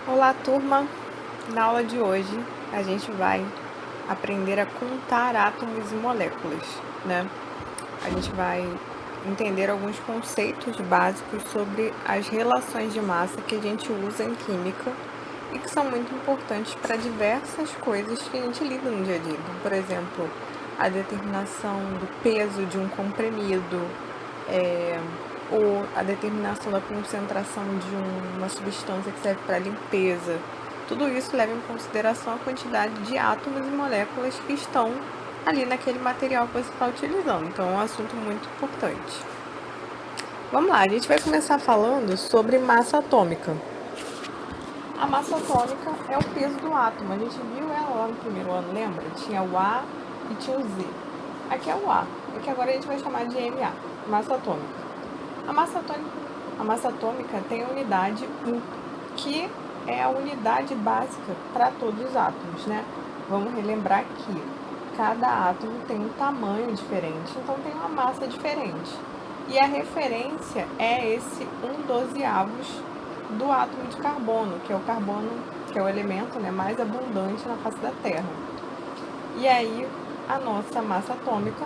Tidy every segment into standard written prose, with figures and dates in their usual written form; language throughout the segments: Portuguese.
Olá, turma! Na aula de hoje a gente vai aprender a contar átomos e moléculas, né? A gente vai entender alguns conceitos básicos sobre as relações de massa que a gente usa em química e que são muito importantes para diversas coisas que a gente lida no dia a dia. Então, por exemplo, a determinação do peso de um comprimido, ou a determinação da concentração de uma substância que serve para limpeza. Tudo isso leva em consideração a quantidade de átomos e moléculas que estão ali naquele material que você está utilizando. Então, é um assunto muito importante. Vamos lá, a gente vai começar falando sobre massa atômica. A massa atômica é o peso do átomo. A gente viu ela lá no primeiro ano, lembra? Tinha o A e tinha o Z. Aqui é o A, que agora a gente vai chamar de MA, massa atômica. A massa atômica tem a unidade U, que é a unidade básica para todos os átomos, né? Vamos relembrar que cada átomo tem um tamanho diferente, então tem uma massa diferente. E a referência é esse 1/12 do átomo de carbono, que é o elemento, né, mais abundante na face da Terra. E aí, a nossa massa atômica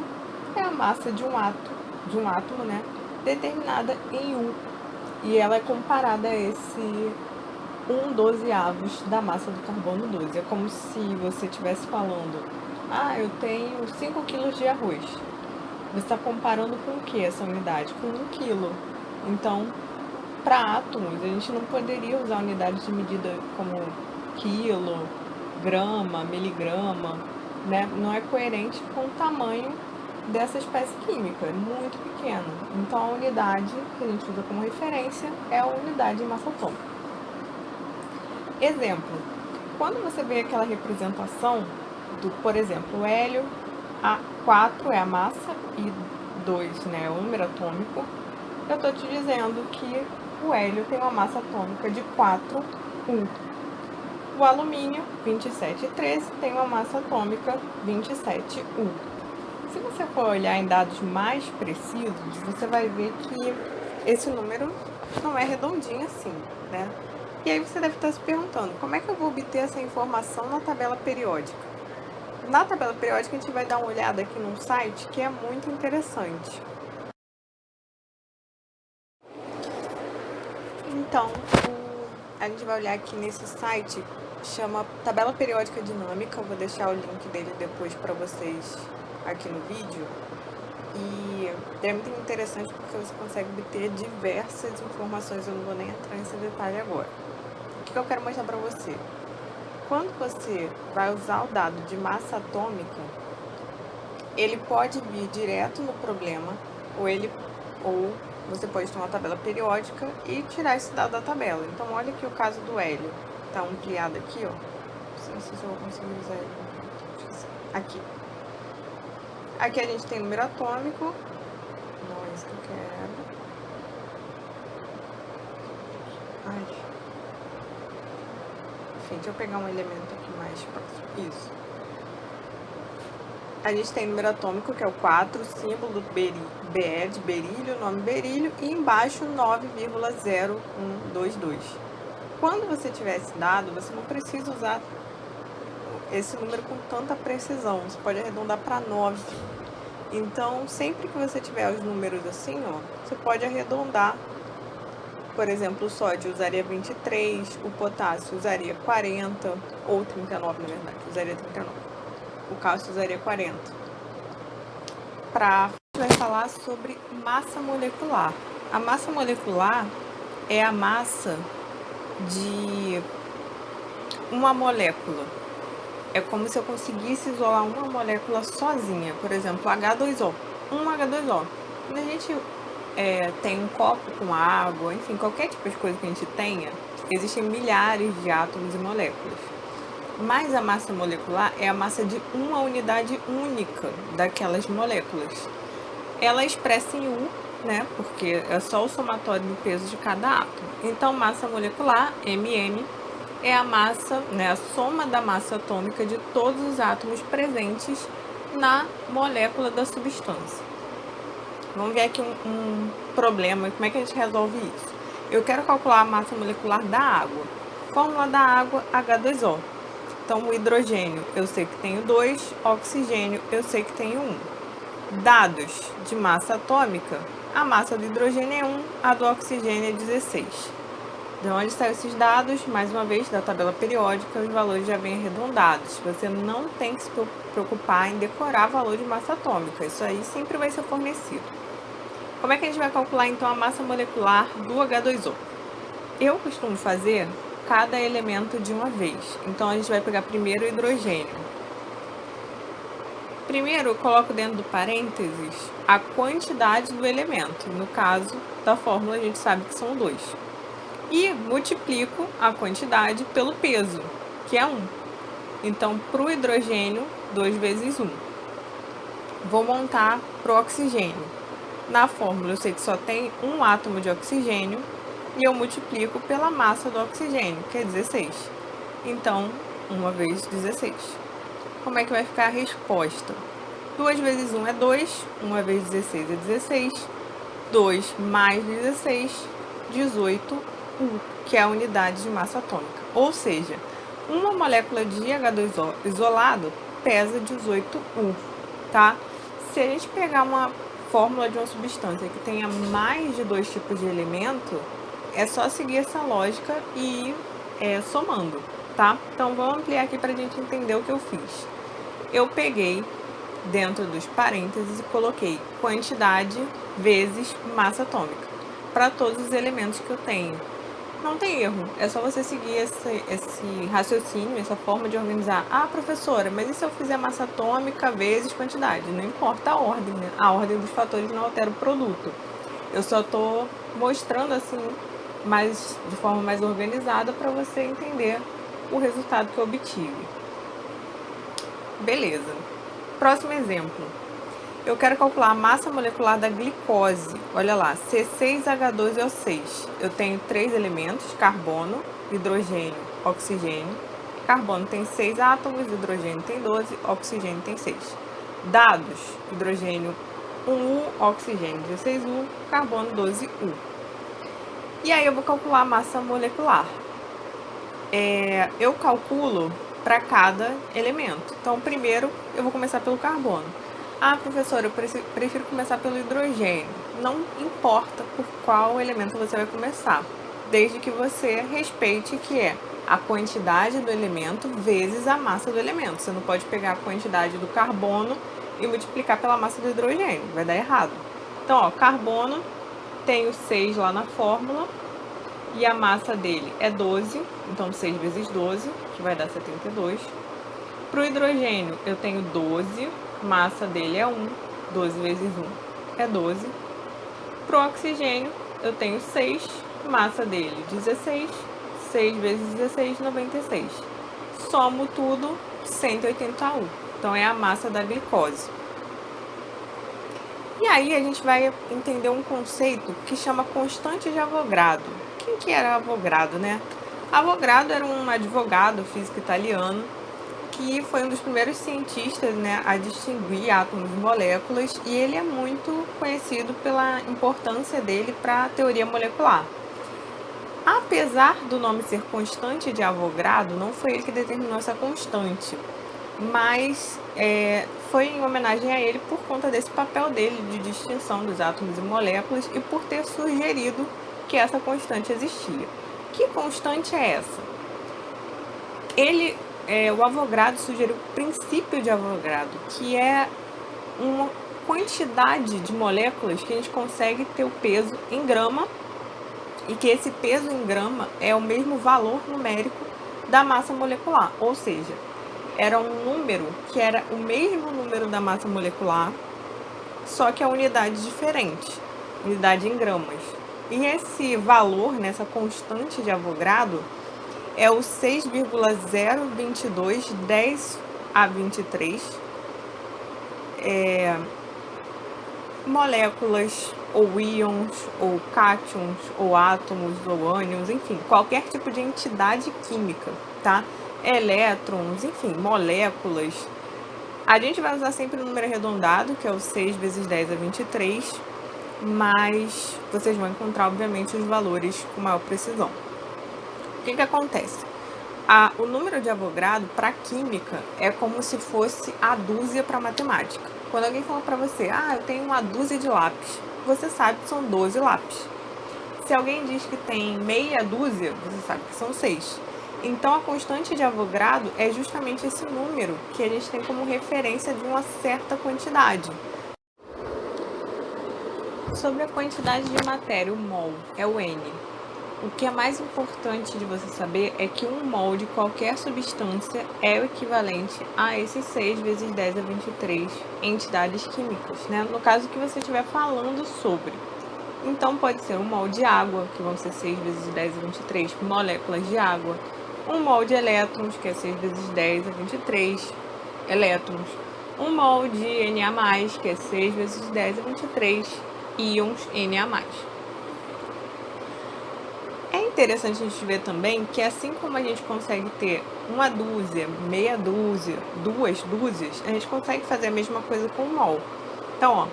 é a massa de um átomo, né, determinada em U, e ela é comparada a esse 1/12 da massa do carbono 12. É como se você estivesse falando, eu tenho 5 quilos de arroz. Você está comparando com o que essa unidade? Com 1 quilo. Então, para átomos, a gente não poderia usar unidades de medida como quilo, grama, miligrama, né? Não é coerente com o tamanho dessa espécie química, é muito pequena. Então, a unidade que a gente usa como referência é a unidade de massa atômica. Exemplo, quando você vê aquela representação do, por exemplo, o hélio, A4 é a massa e 2, né, é o número atômico, eu estou te dizendo que o hélio tem uma massa atômica de 4U. O alumínio, 2713, tem uma massa atômica 27U. Se você for olhar em dados mais precisos, você vai ver que esse número não é redondinho assim, né? E aí você deve estar se perguntando, como é que eu vou obter essa informação na tabela periódica? Na tabela periódica a gente vai dar uma olhada aqui num site que é muito interessante. Então, a gente vai olhar aqui nesse site, chama Tabela Periódica Dinâmica, eu vou deixar o link dele depois para vocês aqui no vídeo. E é muito interessante porque você consegue obter diversas informações, eu não vou nem entrar nesse detalhe agora. O que eu quero mostrar para você? Quando você vai usar o dado de massa atômica, ele pode vir direto no problema, ou você pode ter uma tabela periódica e tirar esse dado da tabela. Então, olha aqui o caso do hélio. Está ampliado aqui, ó. Não sei se eu vou conseguir usar ele. Aqui. Aqui a gente tem número atômico. Não é isso que eu quero. Enfim, deixa eu pegar um elemento aqui mais próximo. Isso. A gente tem número atômico, que é o 4, símbolo BE de berílio, nome berílio, e embaixo 9,0122. Quando você tiver esse dado, você não precisa usar esse número com tanta precisão, você pode arredondar para 9. Então, sempre que você tiver os números assim, ó, você pode arredondar. Por exemplo, o sódio usaria 23, o potássio usaria 40, ou 39, na verdade, usaria 39. O cálcio usaria 40. A gente vai falar sobre massa molecular. A massa molecular é a massa de uma molécula. É como se eu conseguisse isolar uma molécula sozinha. Por exemplo, H2O. Um H2O. Quando a gente tem um copo com água, enfim, qualquer tipo de coisa que a gente tenha, existem milhares de átomos e moléculas. Mas a massa molecular é a massa de uma unidade única daquelas moléculas. Ela é expressa em U, né? Porque é só o somatório do peso de cada átomo. Então, massa molecular, MM, é a massa, né, a soma da massa atômica de todos os átomos presentes na molécula da substância. Vamos ver aqui um problema, como é que a gente resolve isso? Eu quero calcular a massa molecular da água. Fórmula da água, H2O. Então, o hidrogênio eu sei que tenho 2, oxigênio eu sei que tenho 1. Dados de massa atômica, a massa do hidrogênio é 1, a do oxigênio é 16. De onde saem esses dados? Mais uma vez, da tabela periódica, os valores já vêm arredondados. Você não tem que se preocupar em decorar valor de massa atômica, isso aí sempre vai ser fornecido. Como é que a gente vai calcular então a massa molecular do H2O? Eu costumo fazer cada elemento de uma vez. Então a gente vai pegar primeiro o hidrogênio. Primeiro eu coloco dentro do parênteses a quantidade do elemento. No caso da fórmula a gente sabe que são 2. E multiplico a quantidade pelo peso, que é 1. Então, para o hidrogênio, 2 vezes 1. Vou montar para o oxigênio. Na fórmula eu sei que só tem um átomo de oxigênio e eu multiplico pela massa do oxigênio, que é 16. Então, 1 vezes 16. Como é que vai ficar a resposta? 2 vezes 1 é 2, 1 vezes 16 é 16, 2 mais 16, 18 U, que é a unidade de massa atômica. Ou seja, uma molécula de H2O isolado pesa 18 U, tá? Se a gente pegar uma fórmula de uma substância que tenha mais de 2 tipos de elemento, é só seguir essa lógica e ir somando, tá? Então, vamos ampliar aqui para a gente entender o que eu fiz. Eu peguei dentro dos parênteses e coloquei quantidade vezes massa atômica para todos os elementos que eu tenho. Não tem erro, é só você seguir esse raciocínio, essa forma de organizar. Ah, professora, mas e se eu fizer massa atômica vezes quantidade? Não importa a ordem, né? A ordem dos fatores não altera o produto. Eu só estou mostrando assim, de forma mais organizada para você entender o resultado que eu obtive. Beleza. Próximo exemplo. Eu quero calcular a massa molecular da glicose. Olha lá, C6H12O6. Eu tenho 3 elementos, carbono, hidrogênio, oxigênio. Carbono tem 6 átomos, hidrogênio tem 12, oxigênio tem 6. Dados, hidrogênio 1U, oxigênio 16U, carbono 12U. E aí eu vou calcular a massa molecular. Eu calculo para cada elemento. Então, primeiro eu vou começar pelo carbono. Ah, professora, eu prefiro começar pelo hidrogênio. Não importa por qual elemento você vai começar, desde que você respeite que é a quantidade do elemento vezes a massa do elemento. Você não pode pegar a quantidade do carbono e multiplicar pela massa do hidrogênio, vai dar errado. Então, ó, carbono, tenho 6 lá na fórmula, e a massa dele é 12, então 6 vezes 12, que vai dar 72. Para o hidrogênio, eu tenho 12, massa dele é 1, 12 vezes 1 é 12. Para o oxigênio, eu tenho 6, massa dele 16, 6 vezes 16, 96. Somo tudo, 180U. Então, é a massa da glicose. E aí, a gente vai entender um conceito que chama constante de Avogadro. Quem que era Avogadro, né? Avogadro era um advogado físico italiano que foi um dos primeiros cientistas, né, a distinguir átomos e moléculas, e ele é muito conhecido pela importância dele para a teoria molecular. Apesar do nome ser constante de Avogadro, não foi ele que determinou essa constante, mas foi em homenagem a ele por conta desse papel dele de distinção dos átomos e moléculas e por ter sugerido que essa constante existia. Que constante é essa? O Avogadro sugeriu o princípio de Avogadro, que é uma quantidade de moléculas que a gente consegue ter o peso em grama e que esse peso em grama é o mesmo valor numérico da massa molecular, ou seja, era um número que era o mesmo número da massa molecular, só que a unidade diferente, unidade em gramas. E esse valor, nessa constante de Avogadro, é o 6,022 10 a 23 moléculas, ou íons, ou cátions, ou átomos, ou ânions, enfim, qualquer tipo de entidade química, tá? Elétrons, enfim, moléculas. A gente vai usar sempre o número arredondado, que é o 6 vezes 10 a 23, mas vocês vão encontrar, obviamente, os valores com maior precisão. O que acontece? O número de Avogadro para química é como se fosse a dúzia para matemática. Quando alguém fala para você, eu tenho uma dúzia de lápis, você sabe que são 12 lápis. Se alguém diz que tem meia dúzia, você sabe que são 6. Então, a constante de Avogadro é justamente esse número que a gente tem como referência de uma certa quantidade. Sobre a quantidade de matéria, o mol é o N. O que é mais importante de você saber é que 1 mol de qualquer substância é o equivalente a esses 6 vezes 10 a 23 entidades químicas, né? No caso que você estiver falando sobre. Então, pode ser 1 mol de água, que vão ser 6 vezes 10 a 23 moléculas de água. 1 mol de elétrons, que é 6 vezes 10 a 23 elétrons. 1 mol de Na+, que é 6 vezes 10 a 23 íons Na+. É interessante a gente ver também que assim como a gente consegue ter uma dúzia, meia dúzia, 2 dúzias, a gente consegue fazer a mesma coisa com 1 mol. Então,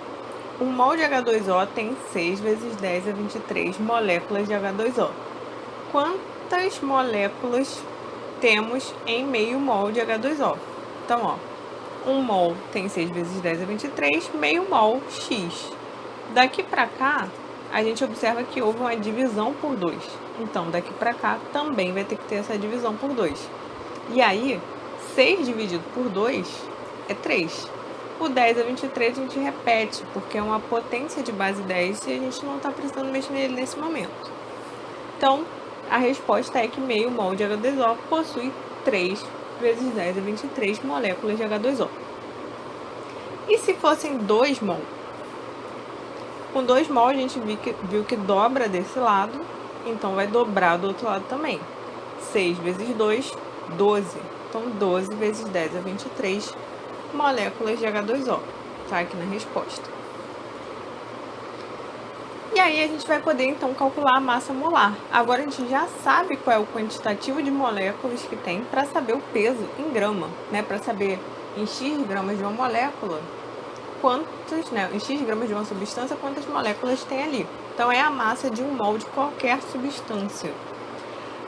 1 mol de H2O tem 6 vezes 10 a 23 moléculas de H2O. Quantas moléculas temos em meio mol de H2O? Então, 1 mol tem 6 vezes 10 a 23, meio mol X. Daqui para cá, a gente observa que houve uma divisão por 2. Então, daqui para cá também vai ter que ter essa divisão por 2. E aí, 6 dividido por 2 é 3. O 10 a 23 a gente repete, porque é uma potência de base 10 e a gente não está precisando mexer nele nesse momento. Então, a resposta é que meio mol de H2O possui 3 vezes 10 a 23 moléculas de H2O. E se fossem 2 mol? Com 2 mol a gente viu que dobra desse lado, então vai dobrar do outro lado também. 6 vezes 2, 12. Então, 12 vezes 10 a 23 moléculas de H2O. Tá aqui na resposta. E aí a gente vai poder, então, calcular a massa molar. Agora a gente já sabe qual é o quantitativo de moléculas que tem para saber o peso em grama, né? Para saber em x gramas de uma molécula, em x gramas de uma substância, quantas moléculas tem ali. Então, é a massa de 1 mol de qualquer substância.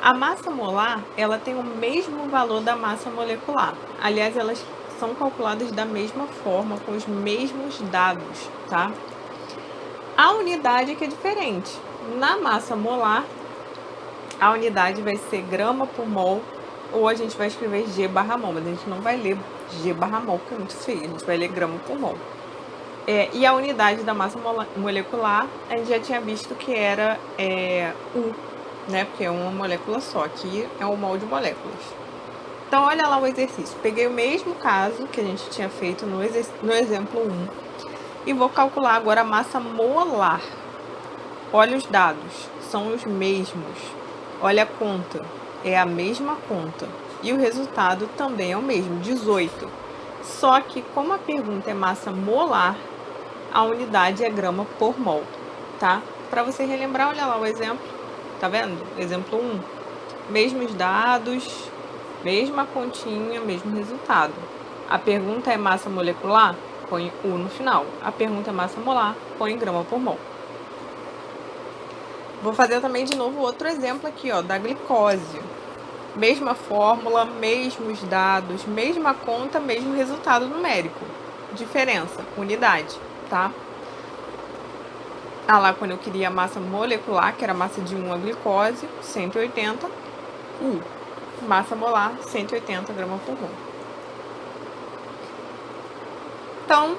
A massa molar, ela tem o mesmo valor da massa molecular. Aliás, elas são calculadas da mesma forma, com os mesmos dados, tá? A unidade que é diferente. Na massa molar, a unidade vai ser grama por mol, ou a gente vai escrever G/mol, mas a gente não vai ler G/mol, porque é muito feio, a gente vai ler grama por mol. E a unidade da massa molecular, a gente já tinha visto que era U, né? Porque é uma molécula só, aqui é um mol de moléculas. Então, olha lá o exercício. Peguei o mesmo caso que a gente tinha feito no exemplo 1 e vou calcular agora a massa molar. Olha os dados, são os mesmos. Olha a conta, é a mesma conta. E o resultado também é o mesmo, 18. Só que, como a pergunta é massa molar, a unidade é grama por mol, tá? Para você relembrar, olha lá o exemplo, tá vendo? Exemplo 1, mesmos dados, mesma continha, mesmo resultado. A pergunta é massa molecular? Põe U no final. A pergunta é massa molar? Põe grama por mol. Vou fazer também de novo outro exemplo aqui, da glicose. Mesma fórmula, mesmos dados, mesma conta, mesmo resultado numérico. Diferença, unidade, tá? Lá quando eu queria a massa molecular, que era a massa de 1 a glicose, 180. Massa molar, 180 gramas por mol. Então,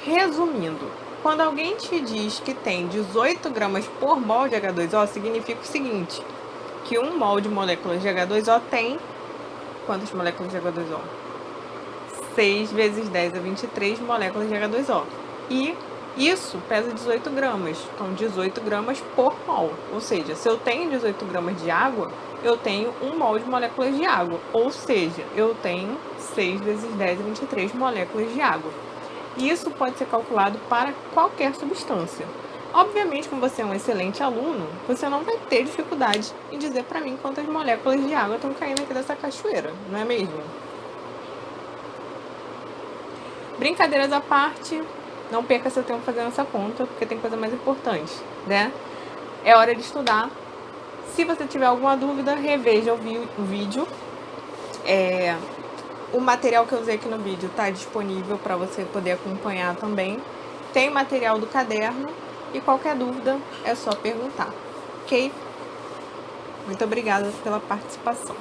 resumindo, quando alguém te diz que tem 18 gramas por mol de H2O, significa o seguinte, que 1 mol de moléculas de H2O tem quantas moléculas de H2O? 6 vezes 10 a 23 moléculas de H2O. E isso pesa 18 gramas, então 18 gramas por mol. Ou seja, se eu tenho 18 gramas de água, eu tenho 1 mol de moléculas de água. Ou seja, eu tenho 6 vezes 10 a 23 moléculas de água. Isso pode ser calculado para qualquer substância. Obviamente, como você é um excelente aluno, você não vai ter dificuldade em dizer para mim quantas moléculas de água estão caindo aqui dessa cachoeira, não é mesmo? Brincadeiras à parte, não perca seu tempo fazendo essa conta, porque tem coisa mais importante, né? É hora de estudar. Se você tiver alguma dúvida, reveja o vídeo. O material que eu usei aqui no vídeo está disponível para você poder acompanhar também. Tem material do caderno e qualquer dúvida é só perguntar, ok? Muito obrigada pela participação.